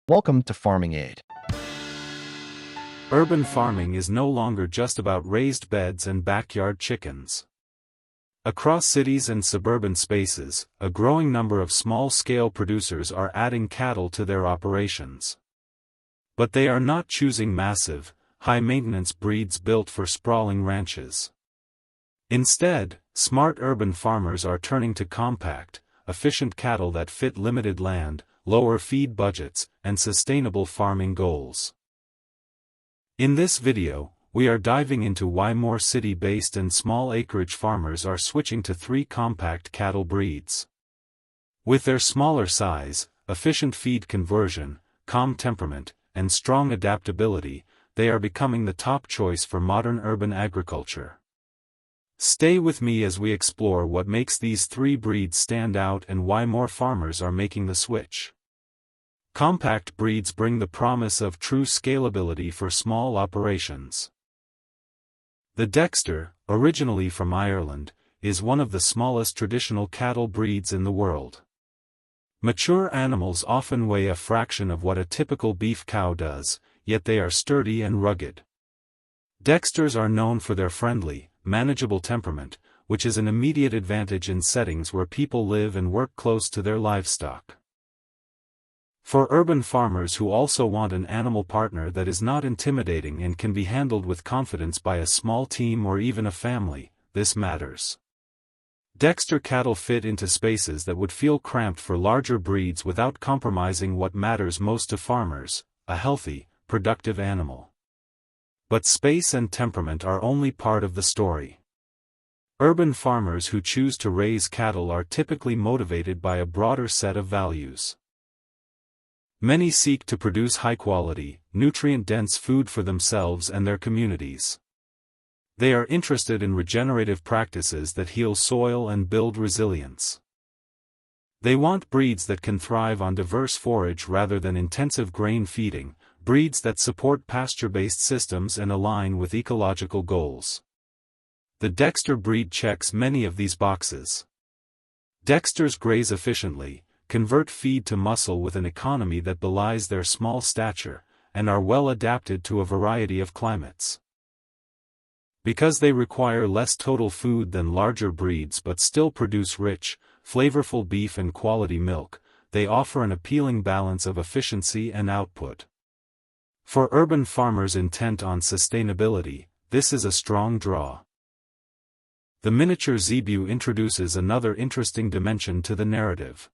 Welcome to Farming Aid. Urban farming is no longer just about raised beds and backyard chickens. Across cities and suburban spaces, a growing number of small-scale producers are adding cattle to their operations. But they are not choosing massive, high-maintenance breeds built for sprawling ranches. Instead, smart urban farmers are turning to compact, efficient cattle that fit limited land, lower feed budgets, and sustainable farming goals. In this video, we are diving into why more city-based and small acreage farmers are switching to 3 compact cattle breeds. With their smaller size, efficient feed conversion, calm temperament, and strong adaptability, they are becoming the top choice for modern urban agriculture. Stay with me as we explore what makes these 3 breeds stand out and why more farmers are making the switch. Compact breeds bring the promise of true scalability for small operations. The Dexter, originally from Ireland, is one of the smallest traditional cattle breeds in the world. Mature animals often weigh a fraction of what a typical beef cow does, yet they are sturdy and rugged. Dexters are known for their friendly, manageable temperament, which is an immediate advantage in settings where people live and work close to their livestock. For urban farmers who also want an animal partner that is not intimidating and can be handled with confidence by a small team or even a family, this matters. Dexter cattle fit into spaces that would feel cramped for larger breeds without compromising what matters most to farmers: a healthy, productive animal. But space and temperament are only part of the story. Urban farmers who choose to raise cattle are typically motivated by a broader set of values. Many seek to produce high-quality, nutrient-dense food for themselves and their communities. They are interested in regenerative practices that heal soil and build resilience. They want breeds that can thrive on diverse forage rather than intensive grain feeding, breeds that support pasture-based systems and align with ecological goals. The Dexter breed checks many of these boxes. Dexters graze efficiently, convert feed to muscle with an economy that belies their small stature, and are well adapted to a variety of climates. Because they require less total food than larger breeds but still produce rich, flavorful beef and quality milk, they offer an appealing balance of efficiency and output. For urban farmers intent on sustainability, this is a strong draw. The Miniature Zebu introduces another interesting dimension to the narrative.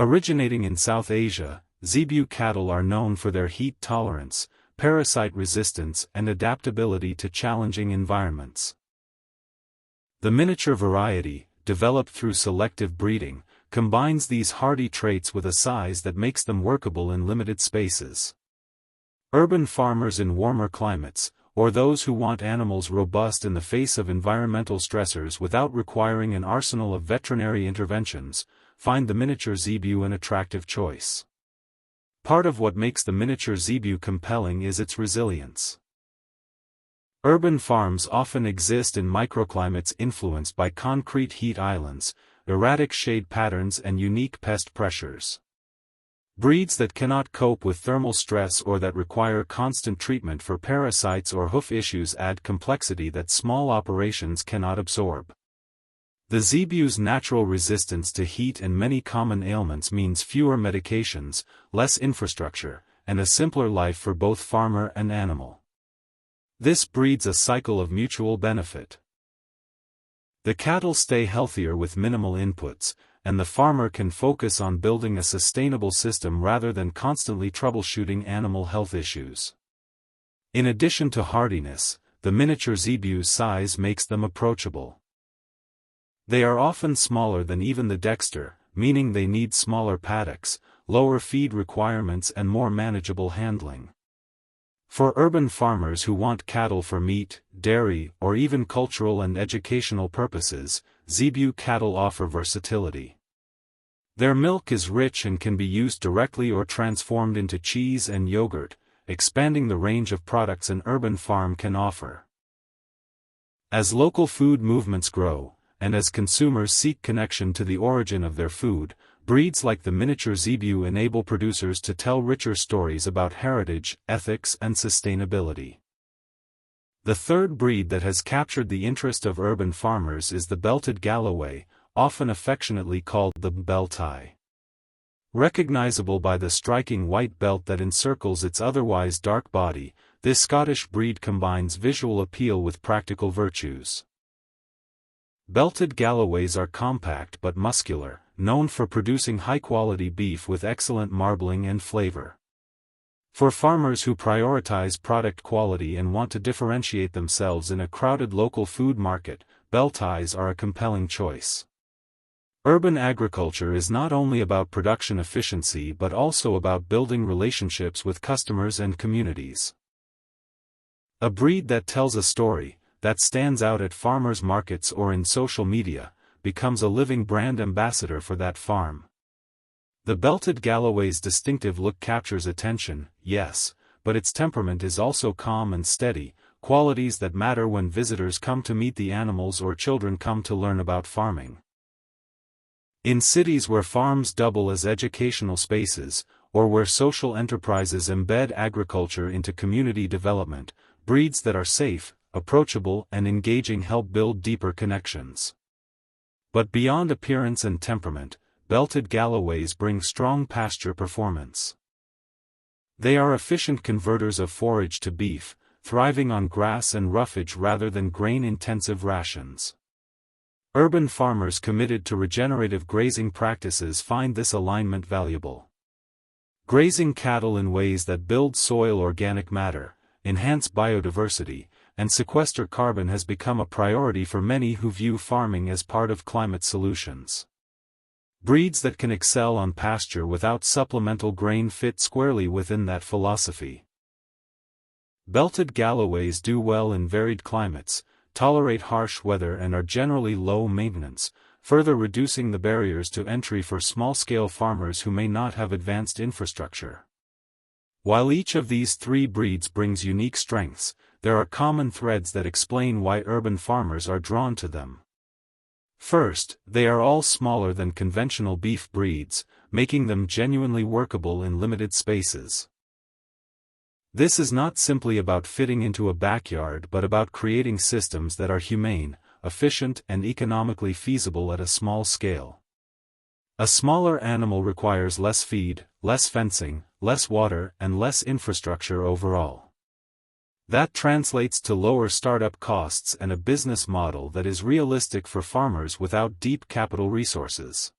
Originating in South Asia, Zebu cattle are known for their heat tolerance, parasite resistance and adaptability to challenging environments. The miniature variety, developed through selective breeding, combines these hardy traits with a size that makes them workable in limited spaces. Urban farmers in warmer climates, or those who want animals robust in the face of environmental stressors without requiring an arsenal of veterinary interventions, find the Miniature Zebu an attractive choice. Part of what makes the Miniature Zebu compelling is its resilience. Urban farms often exist in microclimates influenced by concrete heat islands, erratic shade patterns and unique pest pressures. Breeds that cannot cope with thermal stress or that require constant treatment for parasites or hoof issues add complexity that small operations cannot absorb. The Zebu's natural resistance to heat and many common ailments means fewer medications, less infrastructure, and a simpler life for both farmer and animal. This breeds a cycle of mutual benefit. The cattle stay healthier with minimal inputs, and the farmer can focus on building a sustainable system rather than constantly troubleshooting animal health issues. In addition to hardiness, the Miniature Zebu's size makes them approachable. They are often smaller than even the Dexter, meaning they need smaller paddocks, lower feed requirements and more manageable handling. For urban farmers who want cattle for meat, dairy, or even cultural and educational purposes, Zebu cattle offer versatility. Their milk is rich and can be used directly or transformed into cheese and yogurt, expanding the range of products an urban farm can offer. As local food movements grow, and as consumers seek connection to the origin of their food, breeds like the Miniature Zebu enable producers to tell richer stories about heritage, ethics, and sustainability. The third breed that has captured the interest of urban farmers is the Belted Galloway, often affectionately called the Beltie. Recognizable by the striking white belt that encircles its otherwise dark body, this Scottish breed combines visual appeal with practical virtues. Belted Galloways are compact but muscular, known for producing high-quality beef with excellent marbling and flavor. For farmers who prioritize product quality and want to differentiate themselves in a crowded local food market, Belties are a compelling choice. Urban agriculture is not only about production efficiency but also about building relationships with customers and communities. A breed that tells a story, that stands out at farmers' markets or in social media, becomes a living brand ambassador for that farm. The Belted Galloway's distinctive look captures attention, yes, but its temperament is also calm and steady, qualities that matter when visitors come to meet the animals or children come to learn about farming. In cities where farms double as educational spaces, or where social enterprises embed agriculture into community development, breeds that are safe, approachable, and engaging help build deeper connections. But beyond appearance and temperament, Belted Galloways bring strong pasture performance. They are efficient converters of forage to beef, thriving on grass and roughage rather than grain-intensive rations. Urban farmers committed to regenerative grazing practices find this alignment valuable. Grazing cattle in ways that build soil organic matter, enhance biodiversity, and sequester carbon has become a priority for many who view farming as part of climate solutions. Breeds that can excel on pasture without supplemental grain fit squarely within that philosophy. Belted Galloways do well in varied climates, tolerate harsh weather and are generally low maintenance, further reducing the barriers to entry for small-scale farmers who may not have advanced infrastructure. While each of these three breeds brings unique strengths, there are common threads that explain why urban farmers are drawn to them. First, they are all smaller than conventional beef breeds, making them genuinely workable in limited spaces. This is not simply about fitting into a backyard but about creating systems that are humane, efficient, and economically feasible at a small scale. A smaller animal requires less feed, less fencing, less water, and less infrastructure overall. That translates to lower startup costs and a business model that is realistic for farmers without deep capital resources.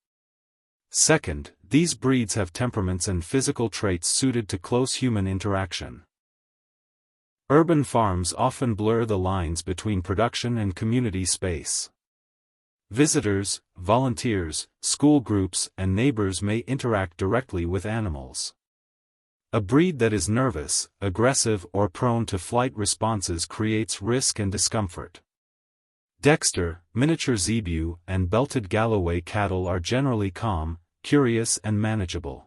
Second, these breeds have temperaments and physical traits suited to close human interaction. Urban farms often blur the lines between production and community space. Visitors, volunteers, school groups, and neighbors may interact directly with animals. A breed that is nervous, aggressive, or prone to flight responses creates risk and discomfort. Dexter, Miniature Zebu, and Belted Galloway cattle are generally calm, curious, and manageable.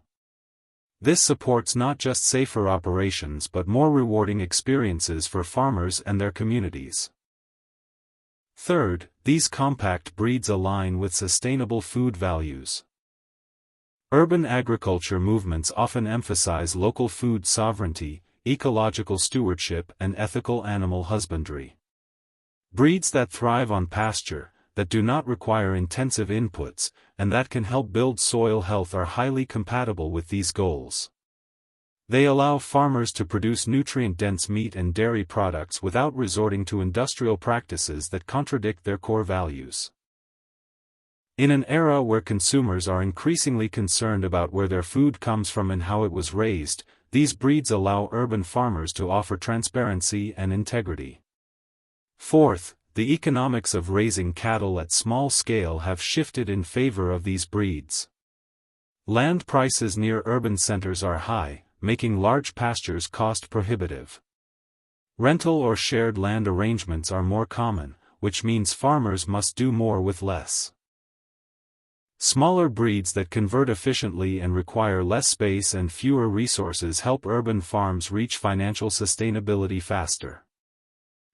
This supports not just safer operations but more rewarding experiences for farmers and their communities. Third, these compact breeds align with sustainable food values. Urban agriculture movements often emphasize local food sovereignty, ecological stewardship, and ethical animal husbandry. Breeds that thrive on pasture, that do not require intensive inputs, and that can help build soil health are highly compatible with these goals. They allow farmers to produce nutrient-dense meat and dairy products without resorting to industrial practices that contradict their core values. In an era where consumers are increasingly concerned about where their food comes from and how it was raised, these breeds allow urban farmers to offer transparency and integrity. Fourth, the economics of raising cattle at small scale have shifted in favor of these breeds. Land prices near urban centers are high, making large pastures cost prohibitive. Rental or shared land arrangements are more common, which means farmers must do more with less. Smaller breeds that convert efficiently and require less space and fewer resources help urban farms reach financial sustainability faster.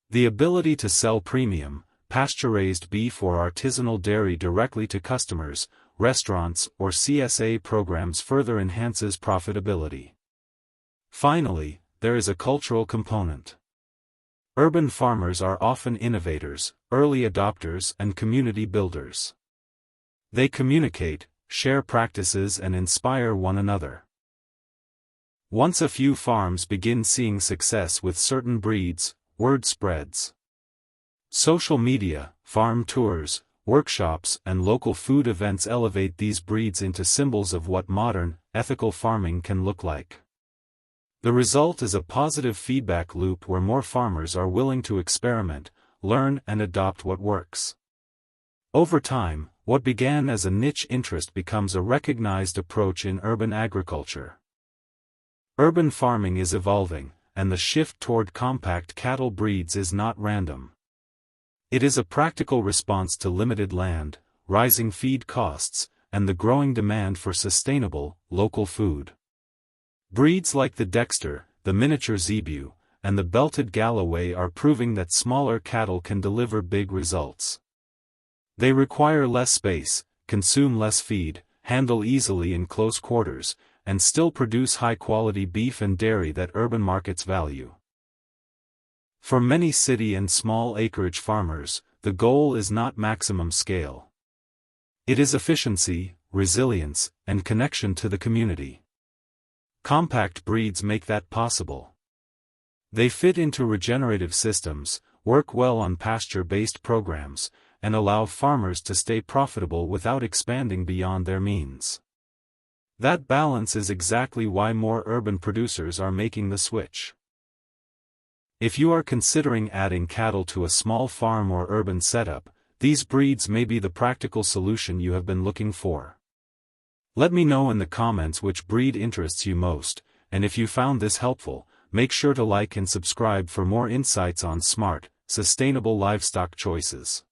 The ability to sell premium, pasture-raised beef or artisanal dairy directly to customers, restaurants, or CSA programs further enhances profitability. Finally, there is a cultural component. Urban farmers are often innovators, early adopters, and community builders. They communicate, share practices, and inspire one another. Once a few farms begin seeing success with certain breeds, word spreads. Social media, farm tours, workshops, and local food events elevate these breeds into symbols of what modern, ethical farming can look like. The result is a positive feedback loop where more farmers are willing to experiment, learn, and adopt what works. Over time, what began as a niche interest becomes a recognized approach in urban agriculture. Urban farming is evolving, and the shift toward compact cattle breeds is not random. It is a practical response to limited land, rising feed costs, and the growing demand for sustainable, local food. Breeds like the Dexter, the Miniature Zebu, and the Belted Galloway are proving that smaller cattle can deliver big results. They require less space, consume less feed, handle easily in close quarters, and still produce high-quality beef and dairy that urban markets value. For many city and small acreage farmers, the goal is not maximum scale. It is efficiency, resilience, and connection to the community. Compact breeds make that possible. They fit into regenerative systems, work well on pasture-based programs, and allow farmers to stay profitable without expanding beyond their means. That balance is exactly why more urban producers are making the switch. If you are considering adding cattle to a small farm or urban setup, these breeds may be the practical solution you have been looking for. Let me know in the comments which breed interests you most, and if you found this helpful, make sure to like and subscribe for more insights on smart, sustainable livestock choices.